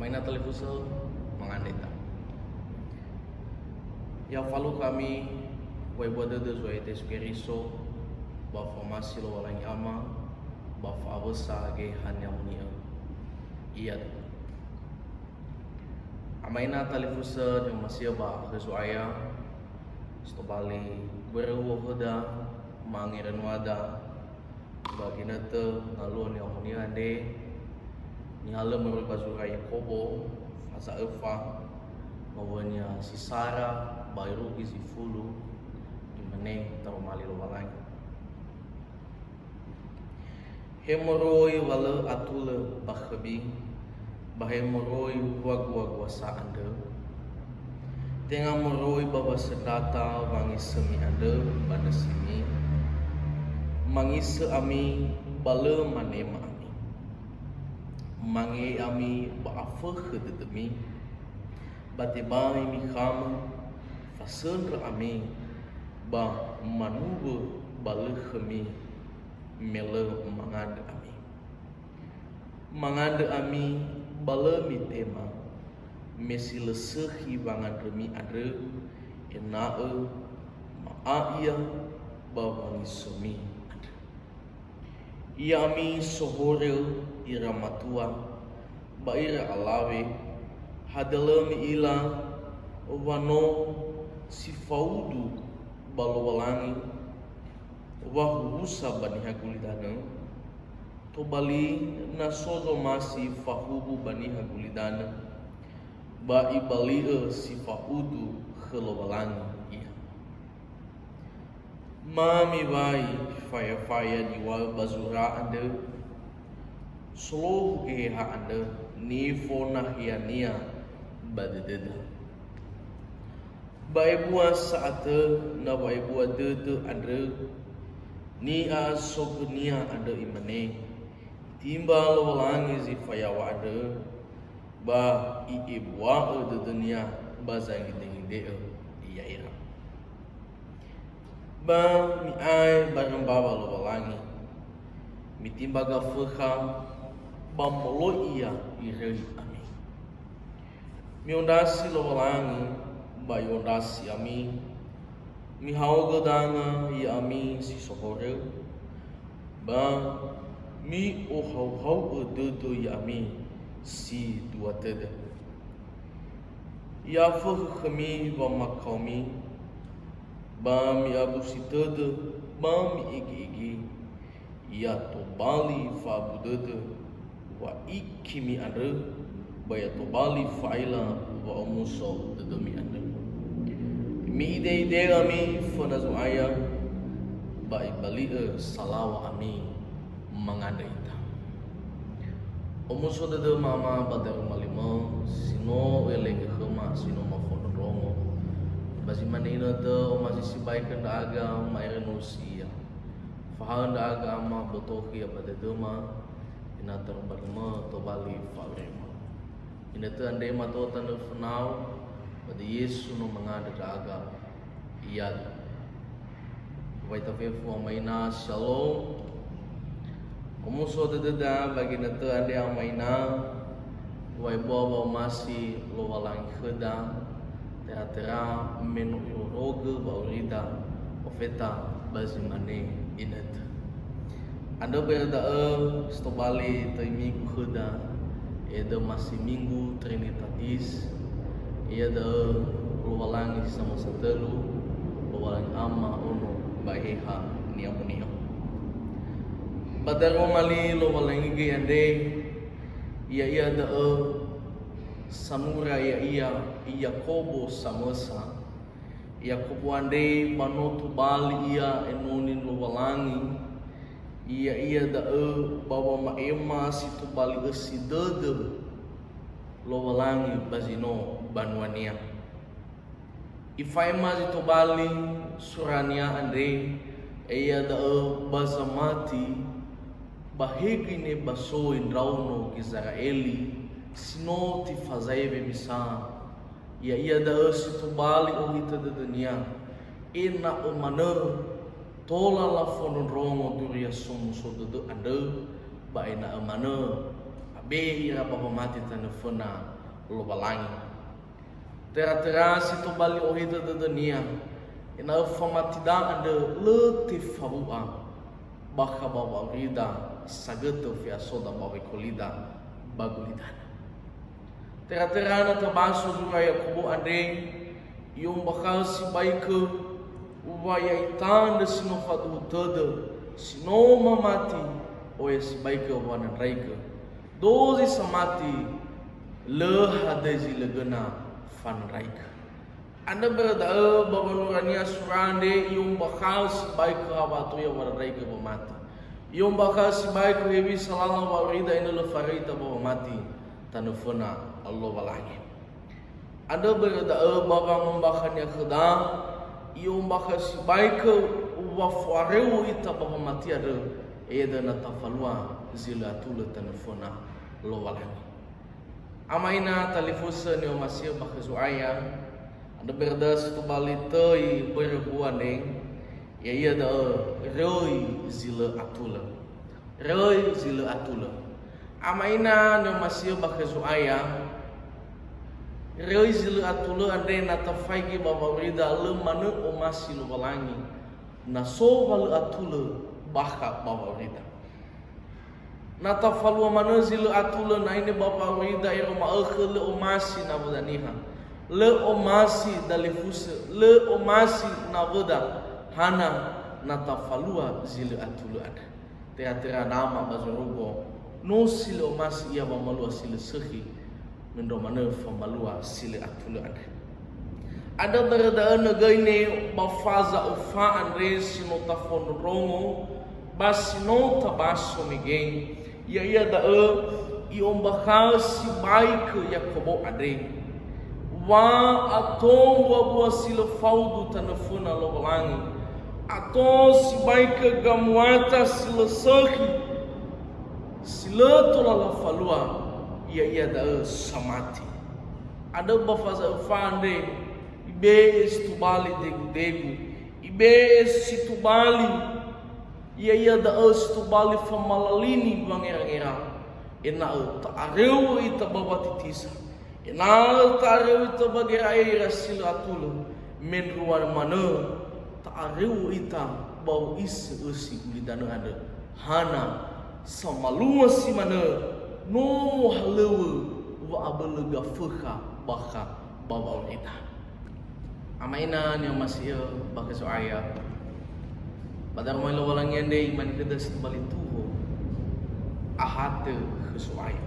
Maina televisi mengandeta. Ya falu kami wai boda de zoi te sugeriso ba formasi lo walang ama ba fa avasa ge hanya munia. Iya. Amaina televisi yang masih ba kesuaya stobali beruwa hoda mangiran wada bagi nete ngalun yang munia ande ni hala merupakan basura Yakobo fasa efa ngawanya si Sarah baru isi fulu dimane tahu mali lo walang hemoroi wala atula bakhabi bahemoroi wag wasa anda tengah moroi baba sedata wangi semi anda pada sini mangisa ami bala manema mangi ami baafah demi batibai mi kham fasun ami ba manubu bala khami mele mangad ami bala mi tema mesil sehi bangan remi ada enaa maaya ba wangi sumi ia ami sohore ira matua baira alawe hadalami ila wano sifaudu balwalangi wahusa bani hagulidana to bali nasozo masi fahubu bani hagulidana ba ibali sifaudu kholowalangi ia mami bai faya diwa bazura anda slow ha anda ni fona hiania badededa bai bua saat na bai bua de anda ni a sognia anda imane timbal walangi zi faya wada ba I ibwa de dunia bazangi de iya ira ba mi ai barang bawa lo walangi mi timbaga fuha bamolo iya irei ami mi ondasi lo walangi ba ondasi ami mi hauga dana ya ami si sohore ba mi o hau do ya ami si dua teda ya fuh kami wa makami ba mi abu si teda ba mi igi ya to bali fa budede wa ikimi anda baya to bali faila wa umuso demi anda mi ide kami fona zuaya ba ibali salawa ami mengadaita umuso de mama badar malimo sino elege khama sino mafono rongo basi manina de masih sibaikan daga mairenusia fahan daga ama botoki pada dema ina terbarma to bali fagrema ina tu ande ma to tan fnau pada Yesu no mangada daga iya waita fefu maina shalom umuso de da bagi natu ande amaina wai bawa masih lo walang kheda tera menu roge baurida ofeta bazimane inat anda berda stobali taimi kheda eda masih minggu trinitatis ia da lo walang sama satelu lo walang ama ono baheha niamunio badaro mali lo walang ge ande ia da samura ia Yakobo samasa Yakobo ande manotu bali ia enonin lo walangi ia da bawa maema situ bali sidede lo walangi bazino banwania ifaima situ bali surania ande ia da bazamati bahegine baso indrauno Israeli sino ti fazaive misa ia da situ bali ohita de dunia ina umana tola la fonon rongo duria somo sodo anda ba ina amana Behira bapa mati tanufuna lo balangi. Tera situ bali ohida de dunia. Ina famatida ande leti fabua. Baka baba rida sageto fi asoda baba kolida bagulidana. Tera na tabaso juga Yakobo ande yung bakal si baike ubaya itanda sino fadu todo sino mamati o si baike wana raike. 12 samati le hadezi legena fan raike. Anda berada babanurania surande yung bakal si baike abatu ya wana raike mati. Yung bakal si baike hebi salala warida ina le farita mati tanufuna Allah walagi. Anda berada babang membakannya keda yung bakal si baike wafareu ita mati ada eda na tafalua zila tula tanufuna lo walagi. Amaina talifusa ni masih bakazuaya. Anda berada situ balitoi berbuan deng ya iya da roi zila atula. Roi zila atula. Amaina ni masih bakazuaya. Roi zila atula ande na tafaigi baba rida le manu o masih lo walangi. Na so wal atula baka baba rida. Nata falua manazil atula na ini bapa wida iro maakhir le omasi na wadaniha le omasi dalifusa le omasi na wada hana nata falua zil atula ada teatera nama bazurugo no sil omasi ia mamalua sil sehi mendo mana famalua sil atula ada berada negaine bafaza ufa andre sino tafon rongo basino tabaso miguel. Ia da iom bakal si baike Yakobo ade wa atom wa bua sila faudu tanafuna lo balangi atom si baike gamuata sila sahi sila tola la falua ia da samati ada bafaza ufande ibe estubali degu ibe situbali ia da estubali famalalini bangerang-erang ina ta'areu ita babatitisa ina ta'areu ita bageraira silatulu menruan mana ta'areu ita bau is usi ulidana ada hana samalua si mana no halewa wa abalega fuka baka babau ita amaina ni masih baka soaya. Badar mo walang yan day manikadas na balituho ahate kesuaya.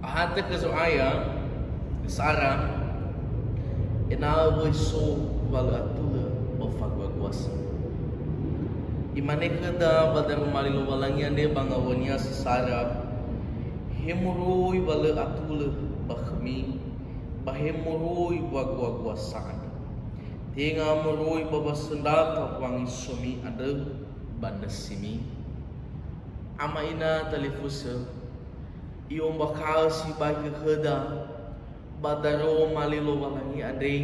Ahate kesuaya Sara inaaway so walatula mafagwagwasa. Imanikada badar malilo walang yan day bangawan niya sa Sara hemuroy wala atula bakmi bahemuroy wagwagwasaan. Tinga meroi babasendata wangi sumi ada bandasimi. Ama ina talifusa iom bakal si bagi heda badaro malilo walangi ade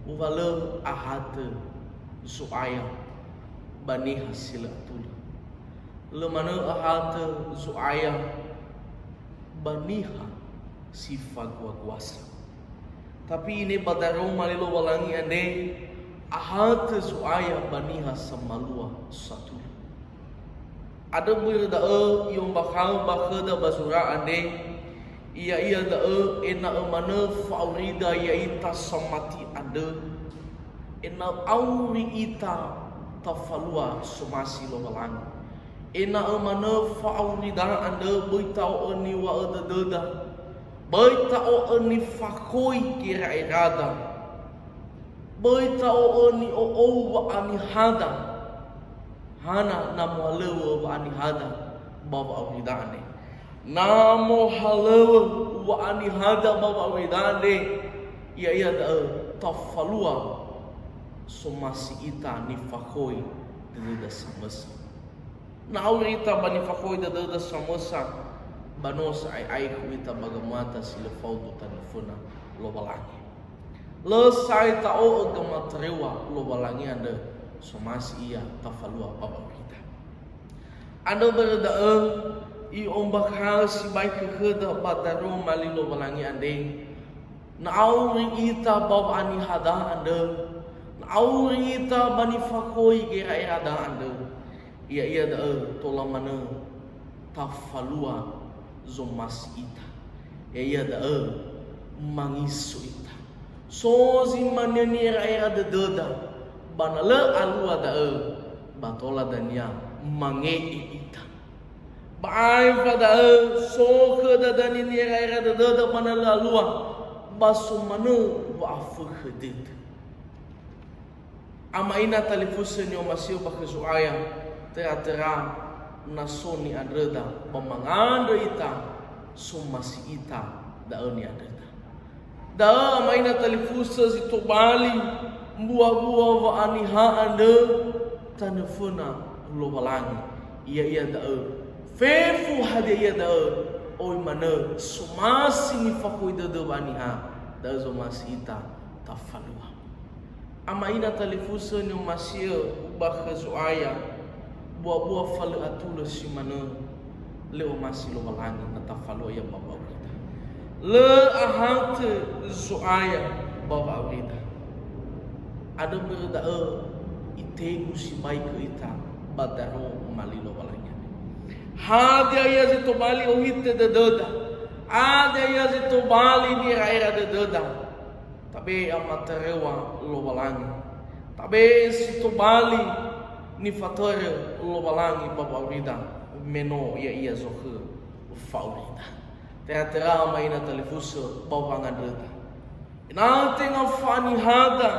wala ahate zuaya bani hasil atul. Lemana ahate zuaya baniha si fagwagwasa. Tapi ini badaro malilo walangi ande ahat zuaya baniha samalua satu. Ada berda yung bakal bakada basura ande ia da ena mana faurida ya ita samati ada ena auri ita tafalua sumasi lo walangi ena mana faurida ande boitau oni wa ada baita o ni fakoi kira irada baita o ni o wa ani hada hana namo halewa wa ani hada baba awidane namo halewa wa ani hada baba awidane ia da tafalua somasi ita ni fakoi dada samasa na awita bani fakoi dada samasa banos ay kuita bagamata sila faudu tanifuna lo balangi lesai tao agamatrewa lo balangi anda somasi ia tafalua baba kita anda berada I ombak hal si baik keheda bataro malilo balangi ande. Na auring ita baw ani hada ande. Na auring ita bani fakoi gera irada ande. Ia da tola mana tafalua zomas ita. Ia da mangisu ita. Sozi manyanira irada deda. Banala alua da batola dania mangei ita. Baai pada so da dani nira irada deda banala alua baso manu wa afu khedit. Ama ina talifusen yo masio bakazuaya teatera nasoni adreda pamanganda ita sumasi ita daoni adreda. Da ama ina talifusen zito bali buah-buah wa aniha ande tanefuna lo balangi. Ia da fefu hadia da oi mana sumasi ni fakoi da aniha da zomasi ita tafalua. Ama ina talifusen yo masio bakazuaya buah-buah fale atula si mana leo masih lo balangi nata falo ya baba kita le ahat zuaya baba kita ada berda itegu si baik kita badaro malilo balangi hadia ya zito bali ohite de doda ada ya zito bali ni raira de doda tabe amaterewa lo balangi tabe zito bali ni fatore lo balangi baba vida meno ia zohe faurida teatera maina telefuso baba ngadreta ina tenga fani hada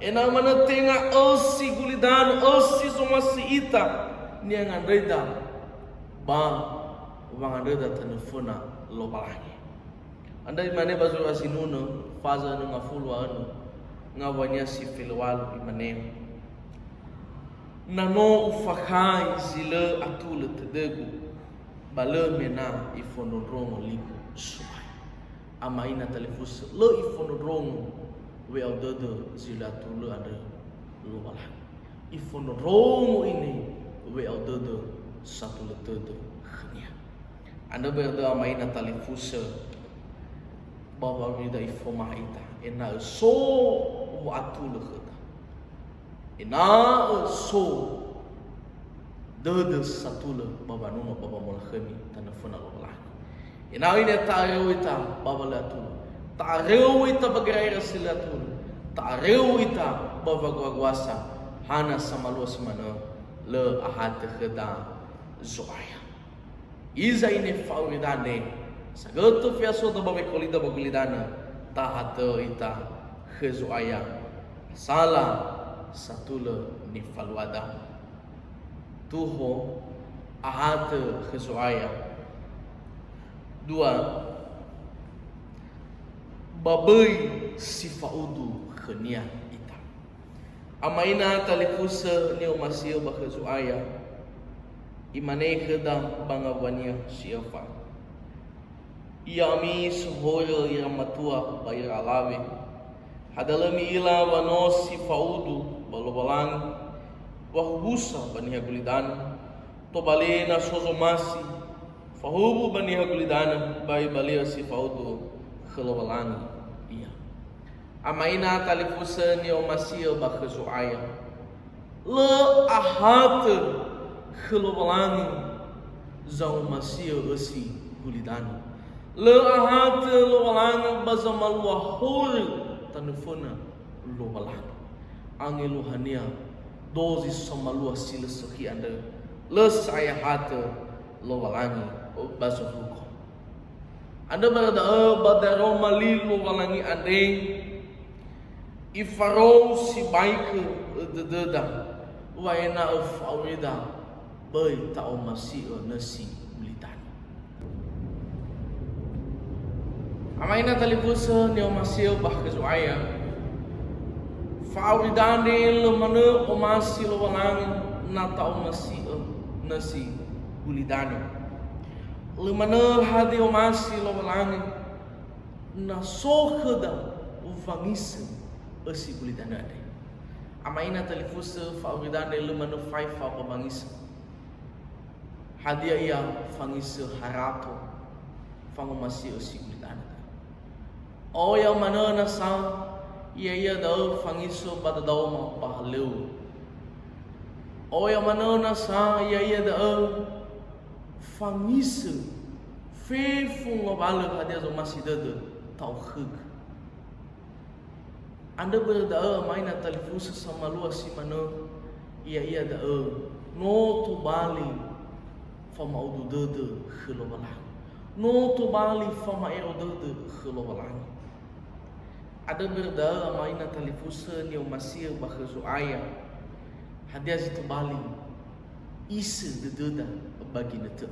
ina mana tenga osi gulidan osi somasi ita ni ngadreta ba ngadreta telefona lo balangi anda imane bazu asinuno faza nga fulwa anu ngawanya si filwal imane nano ufakai zile atule tedegu bale mena ifonodrongo liku suai ama ina telefus le ifonodrongo we audede zile atule ada lo bala ifonodrongo ini we audede satu letede khania anda berda ama ina telefus bahwa rida ifoma ita ena so wa atule ina so dede satula baba nuno baba molkhemi tanafuna Allah ina ina ta'rew ita baba latula ta'rew ita bagrai rasilatul ta'rew ita baba gwagwasa hana samalos mana le ahat kheda zuaya iza ine fauridane sagoto fiaso da baba kolida bagulidana tahat ita khezuaya sala satula ni falwada tuho ahat khezuaya dua babai sifaudu khania ita amaina talifusa ni umasio bakhezuaya imane kheda bangawanya siafa yami suhoyo yamatua bayar alawe hadalami ila wanosi faudu balobalang wahbusa bani hagulidan to balena sozomasi fahubu bani hagulidan bai balia si faudu khalobalang iya amaina talifusa ni omasio bakhezuaya le ahat khalobalang zau masio esi gulidan le ahat lo balang bazamal wahur tanufuna lo balang angelu hania dozi somalua sila saki anda le saya hata lo balangi baso hukum anda berada badaro malil lo balangi ande ifaro si baik dededa waena faurida bai tau masih nasi kulitan amaina talifusa ni masih bahkezuaya fauridane le mana omasi lo balang na tau masih nasi gulidane le mana hadi omasi lo balang na sokhda uvangis esi gulidane ade amaina talifusa fauridane le mana faifa pabangis hadia ia fangisa harato fango masih usikulitana o ya mana na sa ia da fangiso pada dau ma pahleu o ya mana na sa ia da fangisa fefung ngobala hadia zo masih dada tauhid anda berda maina talifusa sama luas si mana ia da no to bali fama udu dada khilobala no to bali fama ero dada khilobala ada berda maina talifusa ni masih bakhazu aya hadia zitu bali isa dada bagi natu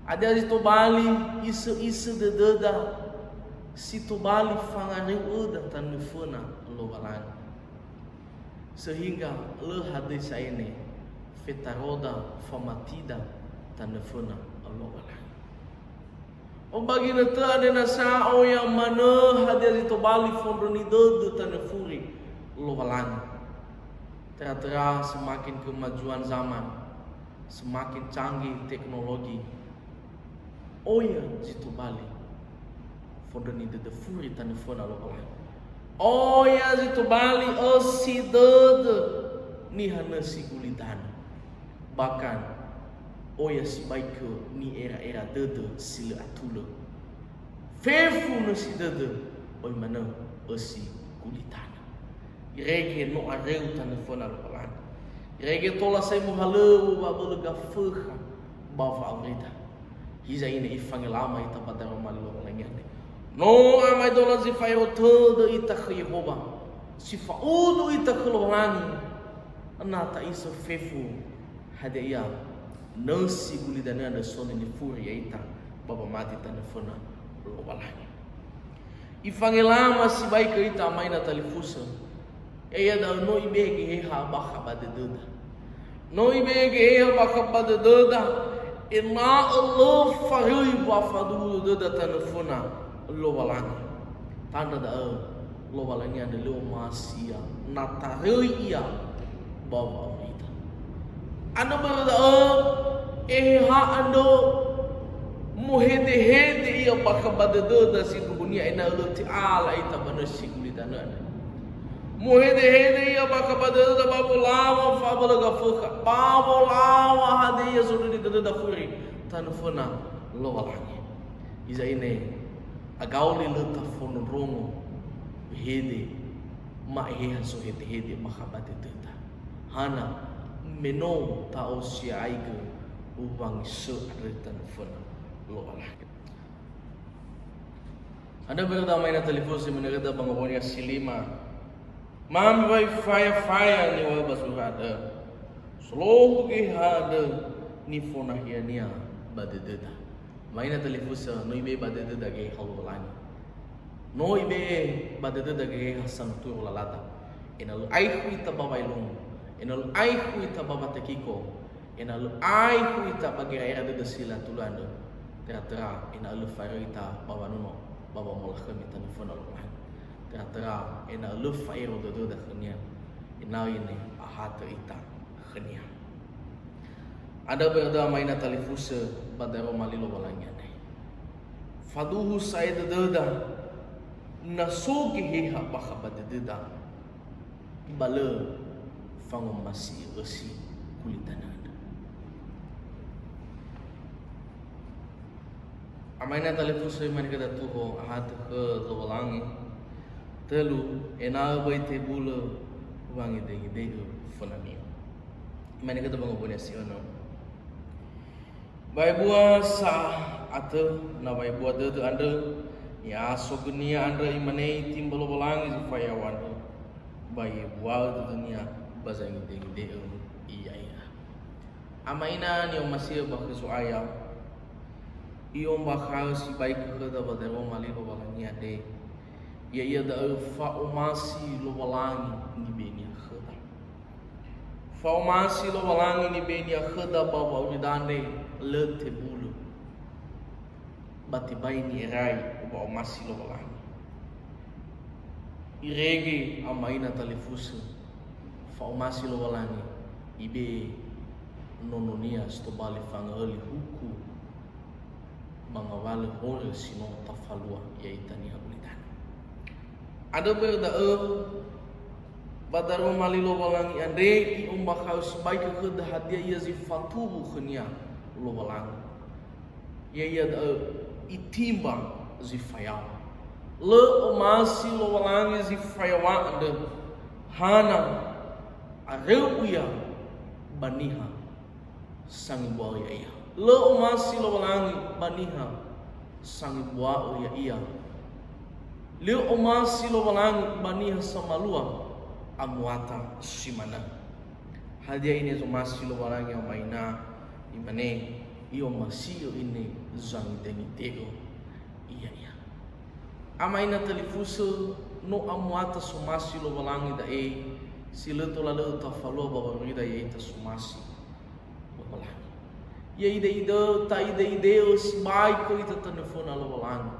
ada zitu bali isa dada situ bali fangane udah tanufuna lo balang sehingga le hadis ini fitaroda famatida tanufuna lo balang o bagi natu ada nasa o yang mana hadis itu bali fondoni dodo tanufuri lo balang tera semakin kemajuan zaman semakin canggih teknologi o ya zitu bali fondoni de furi tanufuna lo balang oh ya zitu bali osi dede ni hana si kulitan bahkan oh ya si baike ni era dede sila atula fefu no si dede oi mana osi kulitan irege no areu tanufuna lo balang irege tola sai muhalu babul gafuha bava avrida hiza ini ifangilama ita padaro malo balangane no amai dola zifairo todo ita Yehova sifa udu ita keluhangi anata iso fefu hadia nasi gulidana da soni ni furi ita baba mati tanafona lo balani ifangilama si baika ita amai na talifusa eya da no ibege ha baka badedada no ibege ha baka badedada inna Allah fariu wa fadu dada tanafona lo balangi tanda da lo balangi ada lo masia natarei ia bawa vida anda berada ha ando muhede ia bakabadado da si dunia ina lo taala ita banasi kulidana muhede ia bakabadado da babulawa fabula gafuka babulawa hadiya sududi da furi tanfuna lo balangi iza ini agauli leta fono rongo hede ma he so hede makhabate teta hana meno ta osia aiga ubang so retan fono lo ala anda berada main telefon si menerada bangonia silima mam vai fire ni wa basurada slow ke hada ni fona hiania badededa maina telefusa no ibe badede dage halolani no ibe badede dage hasan tu lalata enal ai huita babailung enal ai huita babatekiko enal ai huita bagi era de sila tulando tera enal fairita babanuno baba molah kami telefon alquran tera enal fairo de khania enal ini ahata ita khania ada berda maina talifusa badaro malilo balanya ne faduhu said dada nasugi heha bakabadeda bala fangom masih usi kulitanana amaina talifusa man kada tuho ahat ke lobalangi telu ena baite bula wangi degi fanami man kada bangobone siono bai buah sah atau na bai buah de anda ya sognia anda imane timbolo bolangi supaya wanda bai buah de dunia bazangi de iya amaina ni masih bakso ayam iyo bakal si bai ke da badero mali lo bolangi ade ya da fa umasi lo bolangi ni benia khada fa umasi lo bolangi ni benia khada baba udande lete bulu bati baini erai uba masih lo balangi irege amaina talifusu fa masih lo balangi ibe nononia stobali fangeli huku mangawale hore sino tafalua ya itania ulidan. Ada berda badaro malilo walangi ande I umbakau sebaik ke hadia ia zifatubu khnia lo walang. Ya ia itimba zifayau. Le omasi lo walangi zifayawa ande hana areuya baniha sangi buah ya ia. Le omasi lo walangi baniha sangi buah ya ia. Le omasi lo walangi baniha samalua amuata simana. Hadia ini omasi lo walangi amaina imane iyo masio ini zangi dengi tego iya iya. Amaina talifuso no amuata somasi lo walangi da sila to lalu tafalo bawa rida ya ita somasi lo walangi. Ya ida ta ida sibai ko ita telefona lo walangi.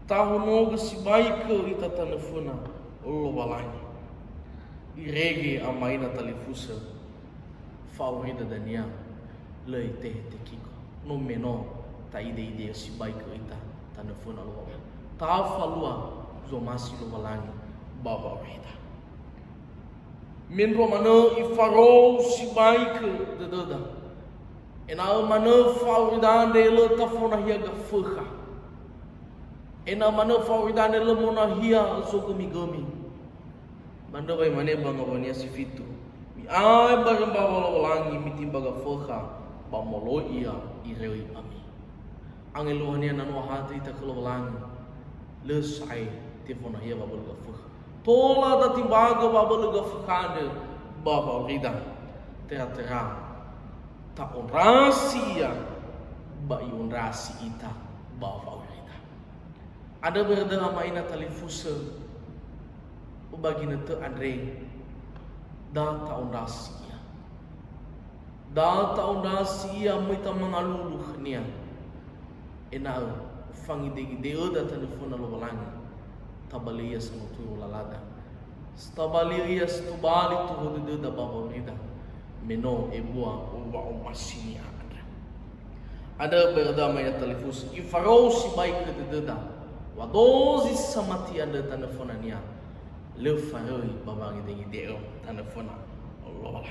Tahu noga sibai ko ita telefona lo walangi. Irege amaina talifuso favorita dania lei te kiko no meno ta ide sibai ko ita telefona lo walangi. Ta falua zomasi lo walangi baba rida. Min romano I farol sibai ko dedada. Ena mana fawidan de le tafona hia gafuha. Ena mana fawidan de le mona hia zogami. Banda bai mane banga bania sifitu. Mi ai barang bawa walangi mitimba gafuha ba molo ia irewi ami. Angelo hania nanu hati ta walangi. Le sai tefona hia babul gafuha. Tola da timbaga babul gafuha de baba rida. Tera ta onrasia ba onrasi ita ba favorita. Ada berda amaina talifusa ubagina te andre da ta onrasia. Da ta onrasia muita mangalulu khnia. Ena fangi degi da telefona lo walangi. Tabalia sanutu lalada. Stabalia stubali tu da ba favorita. Meno ebua uba omasinia ada berdama ya telefus ifarou si baik ke dededa wadozi samati ada telefonania le faroi babangi dengi deo telefona Allah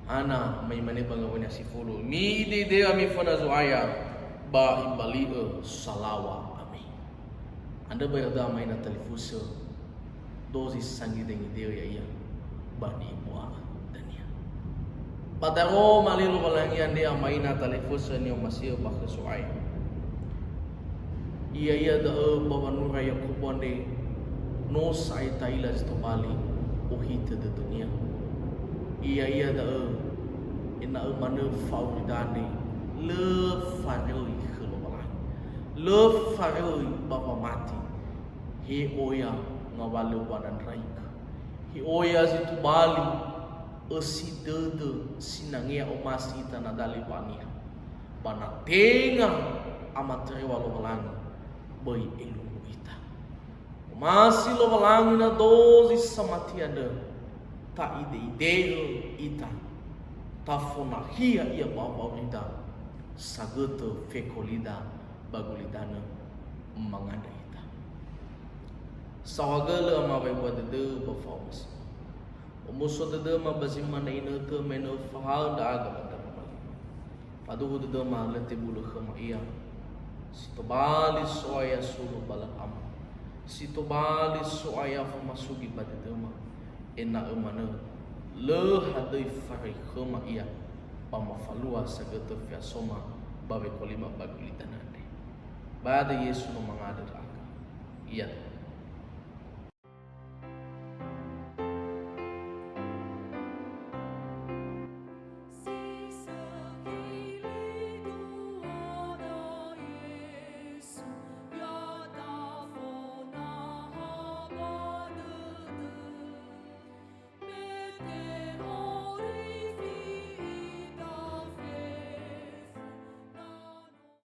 ana mai mane bangawanya si fulu mi de ami fona zuaya ba imbali salawa ami anda berdama ya telefus dozi sangi dengi deo ya iya bani buah Padaro malilo walangi ande amaina talifusa ni masih bakhe suai. Iya da babanura ya kubonde no sai taila stobali uhita de dunia. Iya da ina mana fauridane le faroi khelo walangi. Le faroi baba mati. He oya ngawalu badan raik. He oya zitubali si dede sinangia omasi tanadali wania bana tenga amatri walau walangi boy elu ita omasi lo walangi na dozi samati ada ta ide ita tafona hia ia baba ita sagoto fekolida bagulidana mangada ita sawagala amabai wadede performance musuh dede ma bazimana ina te meno fahal da aga pada pamali. Padu dede ma lete bulu khama iya. Sitobali soaya sulu balan am. Sitobali soaya famasugi pada dede ma ena emana le hadai fari khama iya. Pama falua sagete fiasoma babe kolima bagulitanande. Bada Yesu no mangada aga. Iya.